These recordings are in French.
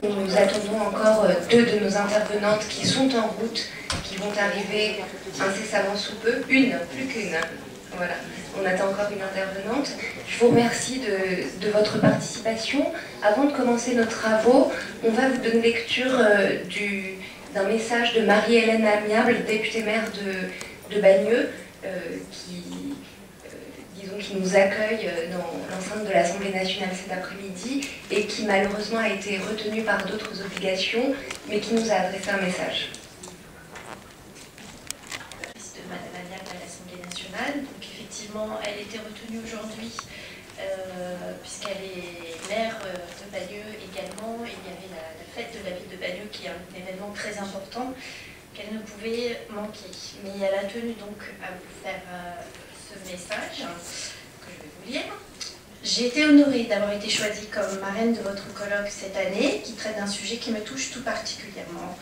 Nous attendons encore deux de nos intervenantes qui sont en route, qui vont arriver incessamment sous peu. Une, plus qu'une. Voilà, on attend encore une intervenante. Je vous remercie de votre participation. Avant de commencer nos travaux, on va vous donner lecture d'un message de Marie-Hélène Amiable, députée maire de Bagneux, qui nous accueille dans l'enceinte de l'Assemblée nationale cet après-midi et qui malheureusement a été retenue par d'autres obligations, mais qui nous a adressé un message. De Madame Amiable à l'Assemblée nationale. Donc effectivement, elle était retenue aujourd'hui puisqu'elle est maire de Bagneux également. Il y avait la fête de la ville de Bagneux qui est un événement très important qu'elle ne pouvait manquer. Mais elle a tenu donc à vous faire ce message que je vais vous lire. J'ai été honorée d'avoir été choisie comme marraine de votre colloque cette année qui traite d'un sujet qui me touche tout particulièrement,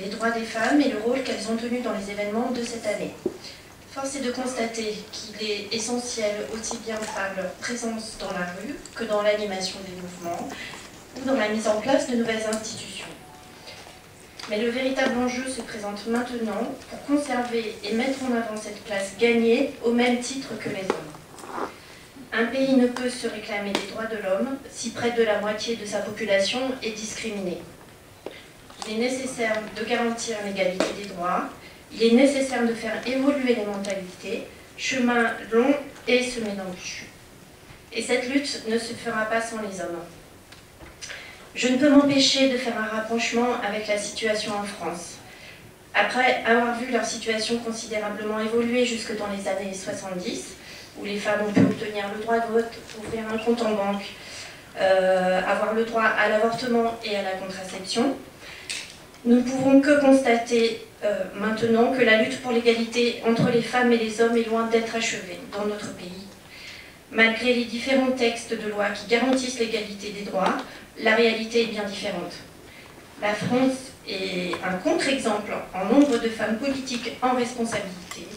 les droits des femmes et le rôle qu'elles ont tenu dans les événements de cette année. Force est de constater qu'il est essentiel aussi bien par leur présence dans la rue que dans l'animation des mouvements ou dans la mise en place de nouvelles institutions. Mais le véritable enjeu se présente maintenant pour conserver et mettre en avant cette place gagnée au même titre que les hommes. Un pays ne peut se réclamer des droits de l'homme si près de la moitié de sa population est discriminée. Il est nécessaire de garantir l'égalité des droits, il est nécessaire de faire évoluer les mentalités, chemin long et semé d'embûches. Et cette lutte ne se fera pas sans les hommes. Je ne peux m'empêcher de faire un rapprochement avec la situation en France. Après avoir vu leur situation considérablement évoluer jusque dans les années 70, où les femmes ont pu obtenir le droit de vote, ouvrir un compte en banque, avoir le droit à l'avortement et à la contraception, nous ne pouvons que constater maintenant que la lutte pour l'égalité entre les femmes et les hommes est loin d'être achevée dans notre pays. Malgré les différents textes de loi qui garantissent l'égalité des droits, la réalité est bien différente. La France est un contre-exemple en nombre de femmes politiques en responsabilité.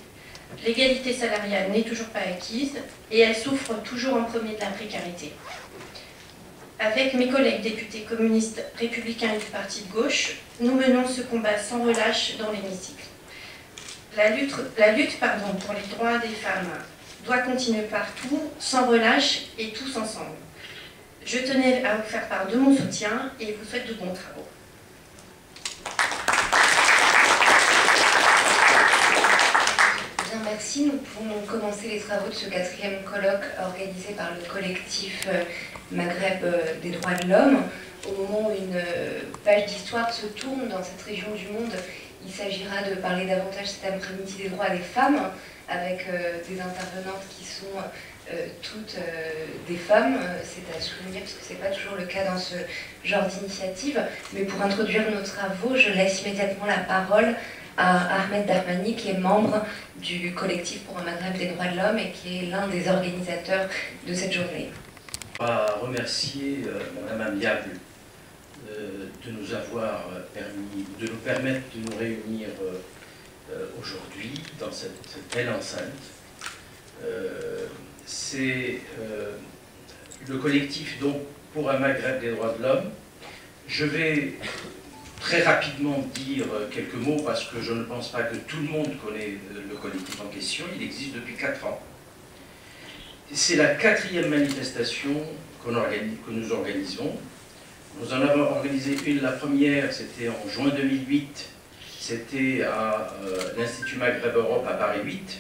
L'égalité salariale n'est toujours pas acquise et elle souffre toujours en premier de la précarité. Avec mes collègues députés communistes, républicains et du parti de gauche, nous menons ce combat sans relâche dans l'hémicycle. La lutte pour les droits des femmes doit continuer partout, sans relâche et tous ensemble. Je tenais à vous faire part de mon soutien et vous souhaite de bons travaux. Bien, merci. Nous pouvons commencer les travaux de ce 4e colloque organisé par le collectif Maghreb des droits de l'homme. Au moment où une page d'histoire se tourne dans cette région du monde, il s'agira de parler davantage cet après-midi des droits des femmes, avec des intervenantes qui sont toutes des femmes. C'est à souligner parce que ce n'est pas toujours le cas dans ce genre d'initiative. Mais pour introduire nos travaux, je laisse immédiatement la parole à Ahmed Darmani, qui est membre du collectif pour un Maghreb des droits de l'homme et qui est l'un des organisateurs de cette journée. Je vais remercier Madame Amiable de nous avoir permis, de nous permettre de nous réunir aujourd'hui dans cette belle enceinte. C'est le collectif donc pour un Maghreb des droits de l'homme. Je vais très rapidement dire quelques mots parce que je ne pense pas que tout le monde connaît le collectif en question. Il existe depuis 4 ans. C'est la 4e manifestation que nous organisons. Nous en avons organisé une, la première, c'était en juin 2008, c'était à l'Institut Maghreb Europe à Paris 8,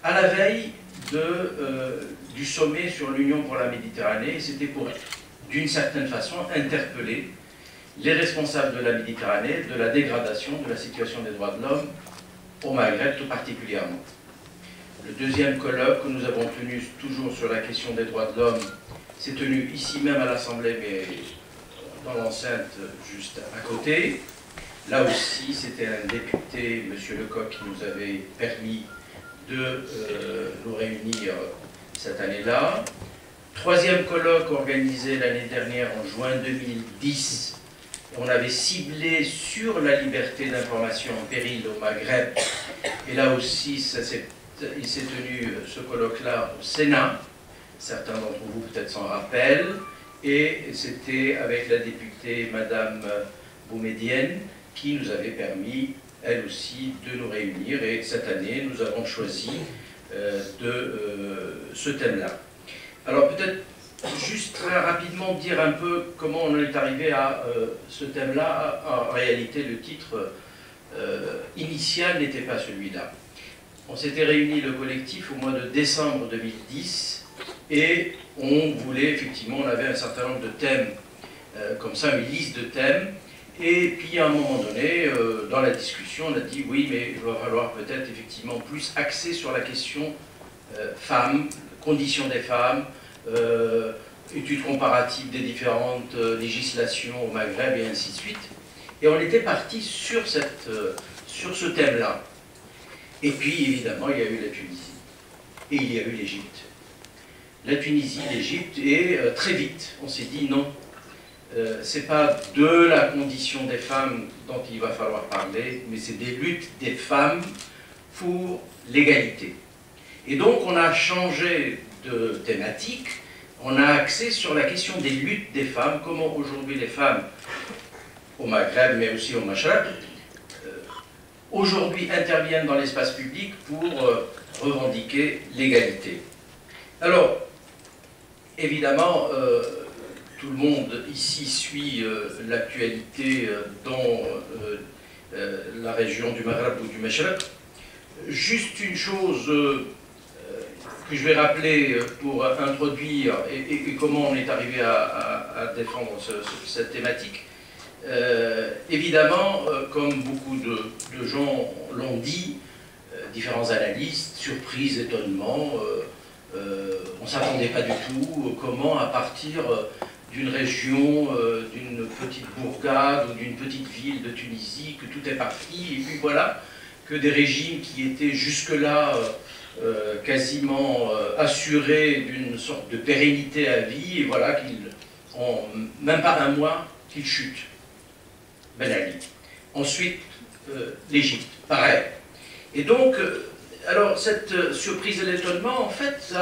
à la veille du sommet sur l'Union pour la Méditerranée. C'était pour, d'une certaine façon, interpeller les responsables de la Méditerranée de la dégradation de la situation des droits de l'homme au Maghreb tout particulièrement. Le deuxième colloque que nous avons tenu toujours sur la question des droits de l'homme s'est tenu ici même à l'Assemblée, mais dans l'enceinte juste à côté. Là aussi, c'était un député, M. Lecoq, qui nous avait permis de nous réunir cette année-là. Troisième colloque organisé l'année dernière en juin 2010. On avait ciblé sur la liberté d'information en péril au Maghreb. Et là aussi, il s'est tenu ce colloque-là au Sénat. Certains d'entre vous peut-être s'en rappellent. Et c'était avec la députée Madame Boumedienne qui nous avait permis, elle aussi, de nous réunir. Et cette année, nous avons choisi ce thème-là. Alors peut-être juste très rapidement dire un peu comment on est arrivé à ce thème-là. En réalité, le titre initial n'était pas celui-là. On s'était réuni le collectif au mois de décembre 2010 et on voulait effectivement, on avait un certain nombre de thèmes, comme ça, une liste de thèmes. Et puis à un moment donné, dans la discussion, on a dit oui, mais il va falloir peut-être effectivement plus axer sur la question femmes, conditions des femmes, études comparatives des différentes législations au Maghreb et ainsi de suite. Et on était parti sur ce thème-là. Et puis évidemment, il y a eu la Tunisie et il y a eu l'Égypte. La Tunisie, l'Égypte, et très vite, on s'est dit non, c'est pas de la condition des femmes dont il va falloir parler, mais c'est des luttes des femmes pour l'égalité. Et donc on a changé de thématique, on a axé sur la question des luttes des femmes, comment aujourd'hui les femmes au Maghreb, mais aussi au Machrek, aujourd'hui interviennent dans l'espace public pour revendiquer l'égalité. Alors, évidemment, tout le monde ici suit l'actualité dans la région du Maghreb ou du Machrek. Juste une chose que je vais rappeler pour introduire et comment on est arrivé à défendre cette thématique. Évidemment, comme beaucoup de gens l'ont dit, différents analystes, surprise, étonnement, on ne s'attendait pas du tout comment à partir d'une région, d'une petite bourgade ou d'une petite ville de Tunisie, que tout est parti, et puis voilà, que des régimes qui étaient jusque-là quasiment assurés d'une sorte de pérennité à vie, et voilà qu'ils ont même pas un mois qu'ils chutent. Ben Ali. Ensuite, l'Égypte, pareil. Et donc, alors cette surprise et l'étonnement, en fait,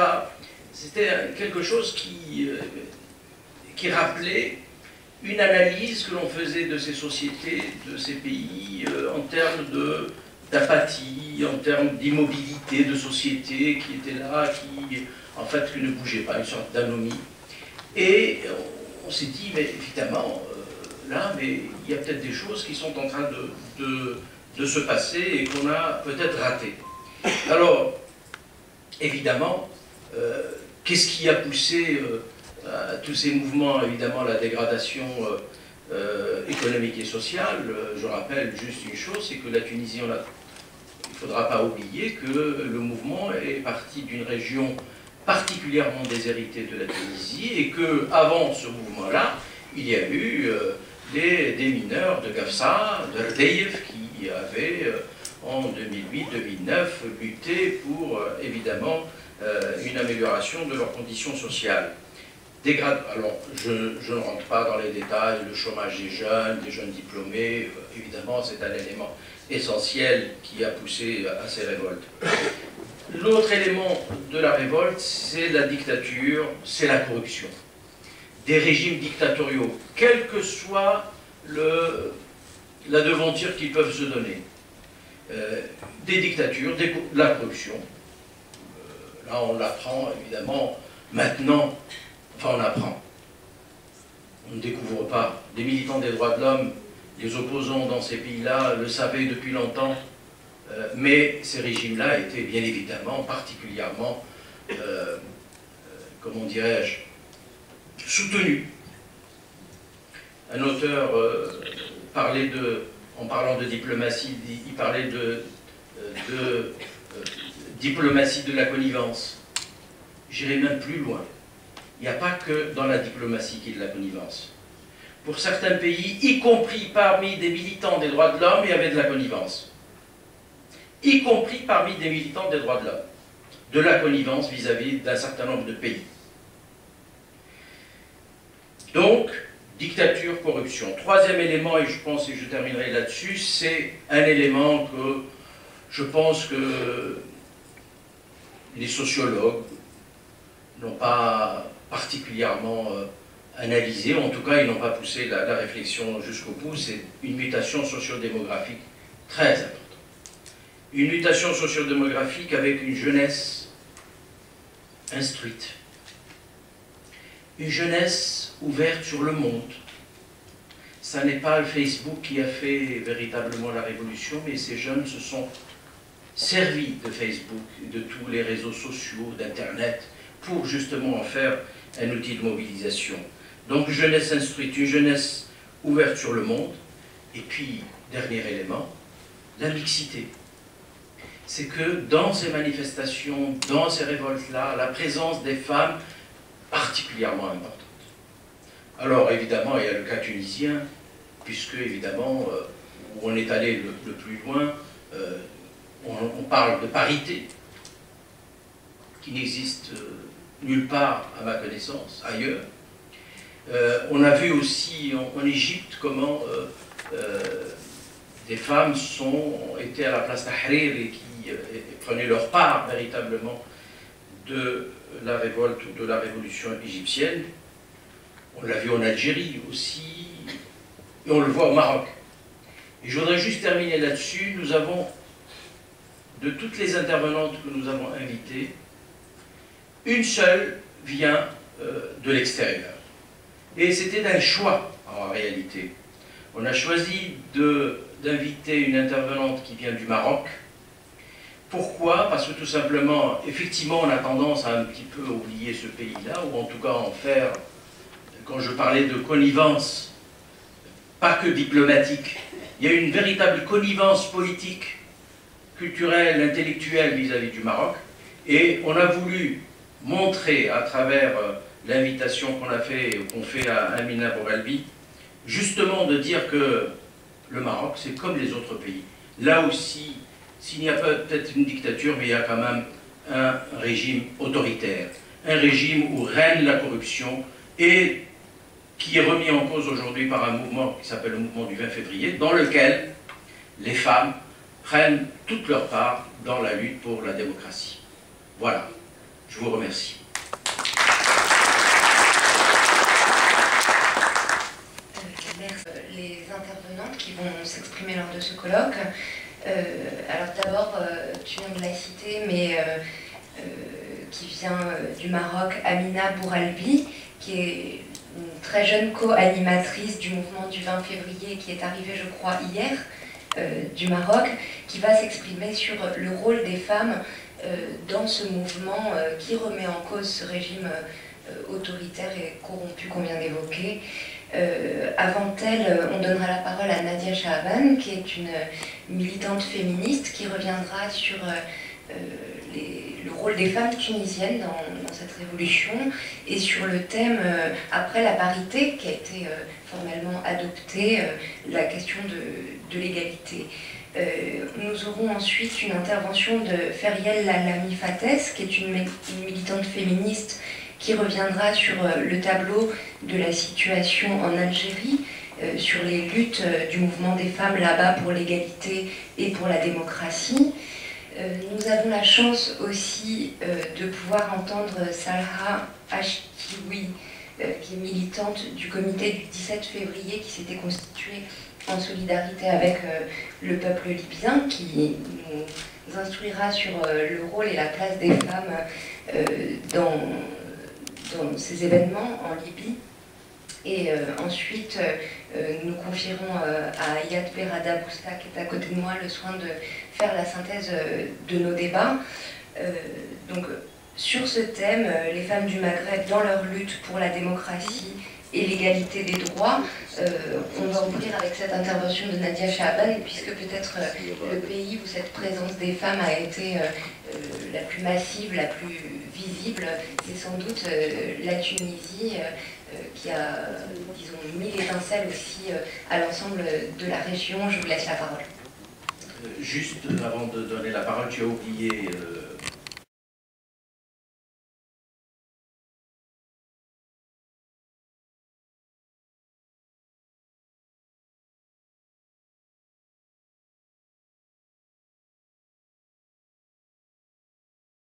c'était quelque chose qui rappelait une analyse que l'on faisait de ces sociétés, de ces pays, en termes d'apathie, en termes d'immobilité de sociétés qui étaient là, qui en fait ne bougeaient pas, une sorte d'anomie. Et on s'est dit, mais évidemment, là, mais il y a peut-être des choses qui sont en train de se passer et qu'on a peut-être ratées. Alors, évidemment, qu'est-ce qui a poussé à tous ces mouvements? Évidemment, la dégradation économique et sociale. Je rappelle juste une chose, c'est que la Tunisie, il ne faudra pas oublier que le mouvement est parti d'une région particulièrement déshéritée de la Tunisie et qu'avant ce mouvement-là, il y a eu des mineurs de Gafsa, de Rdeïev, qui avaient en 2008-2009 lutté pour évidemment une amélioration de leurs conditions sociales. Alors, je ne rentre pas dans les détails, le chômage des jeunes diplômés, évidemment c'est un élément essentiel qui a poussé à ces révoltes. L'autre élément de la révolte, c'est la dictature, c'est la corruption. Des régimes dictatoriaux, quel que soit la devanture qu'ils peuvent se donner. Des dictatures, de la corruption. Là, on l'apprend, évidemment, maintenant. Enfin, on apprend. On ne découvre pas. Des militants des droits de l'homme, les opposants dans ces pays-là le savaient depuis longtemps. Mais ces régimes-là étaient bien évidemment particulièrement, comment dirais-je, soutenus. Un auteur parlait en parlant de diplomatie, il parlait de diplomatie de la connivence. J'irai même plus loin. Il n'y a pas que dans la diplomatie qu'il y a de la connivence. Pour certains pays, y compris parmi des militants des droits de l'homme, il y avait de la connivence. Y compris parmi des militants des droits de l'homme. De la connivence vis-à-vis d'un certain nombre de pays. Donc, dictature, corruption. Troisième élément, et je pense, et je terminerai là-dessus, c'est un élément que je pense que les sociologues n'ont pas particulièrement analysé, en tout cas ils n'ont pas poussé la réflexion jusqu'au bout, c'est une mutation sociodémographique très importante. Une mutation sociodémographique avec une jeunesse instruite. Une jeunesse ouverte sur le monde. Ça n'est pas le Facebook qui a fait véritablement la révolution, mais ces jeunes se sont servis de Facebook, de tous les réseaux sociaux, d'Internet, pour justement en faire un outil de mobilisation. Donc, jeunesse instruite, une jeunesse ouverte sur le monde. Et puis, dernier élément, la mixité. C'est que dans ces manifestations, dans ces révoltes-là, la présence des femmes particulièrement importante. Alors, évidemment, il y a le cas tunisien, puisque, évidemment, où on est allé le plus loin, on parle de parité, qui n'existe nulle part, à ma connaissance, ailleurs. On a vu aussi en Égypte comment des femmes étaient à la place Tahrir et qui prenaient leur part véritablement de la révolte ou de la révolution égyptienne. On l'a vu en Algérie aussi, et on le voit au Maroc. Et je voudrais juste terminer là-dessus. Nous avons, de toutes les intervenantes que nous avons invitées, une seule vient de l'extérieur. Et c'était un choix, en réalité. On a choisi d'inviter une intervenante qui vient du Maroc. Pourquoi? Parce que tout simplement, effectivement, on a tendance à un petit peu oublier ce pays-là, ou en tout cas en faire, quand je parlais de connivence, pas que diplomatique, il y a une véritable connivence politique, culturelle, intellectuelle vis-à-vis du Maroc, et on a voulu montrer à travers l'invitation qu'on fait à Amina Bouralbi, justement de dire que le Maroc, c'est comme les autres pays. Là aussi, s'il n'y a pas peut-être une dictature, mais il y a quand même un régime autoritaire, un régime où règne la corruption et qui est remis en cause aujourd'hui par un mouvement qui s'appelle le mouvement du 20 février, dans lequel les femmes prennent toute leur part dans la lutte pour la démocratie. Voilà, je vous remercie. Merci. Les intervenantes qui vont s'exprimer lors de ce colloque. Alors d'abord, tu viens de la citer, mais qui vient du Maroc, Amina Bouralbi, qui est une très jeune co-animatrice du mouvement du 20 février, qui est arrivée, je crois, hier, du Maroc, qui va s'exprimer sur le rôle des femmes dans ce mouvement qui remet en cause ce régime autoritaire et corrompu qu'on vient d'évoquer. Avant elle, on donnera la parole à Nadia Chahaban, qui est une militante féministe qui reviendra sur le rôle des femmes tunisiennes dans cette révolution et sur le thème, après la parité, qui a été formellement adoptée, la question de l'égalité. Nous aurons ensuite une intervention de Feriel Lalami Fates, qui est une militante féministe qui reviendra sur le tableau de la situation en Algérie, sur les luttes du mouvement des femmes là-bas pour l'égalité et pour la démocratie. Nous avons la chance aussi de pouvoir entendre Salha Ashkiwi, qui est militante du comité du 17 février qui s'était constitué en solidarité avec le peuple libyen, qui nous instruira sur le rôle et la place des femmes dans ces événements en Libye. Et ensuite, nous confierons à Ayat Berada Bousta, qui est à côté de moi, le soin de faire la synthèse de nos débats. Donc, sur ce thème, les femmes du Maghreb dans leur lutte pour la démocratie et l'égalité des droits, on va ouvrir avec cette intervention de Nadia Chaban, puisque peut-être le pays où cette présence des femmes a été la plus massive, la plus visible, c'est sans doute la Tunisie, qui a, disons, mis l'étincelle aussi à l'ensemble de la région. Je vous laisse la parole. Juste avant de donner la parole, tu as oublié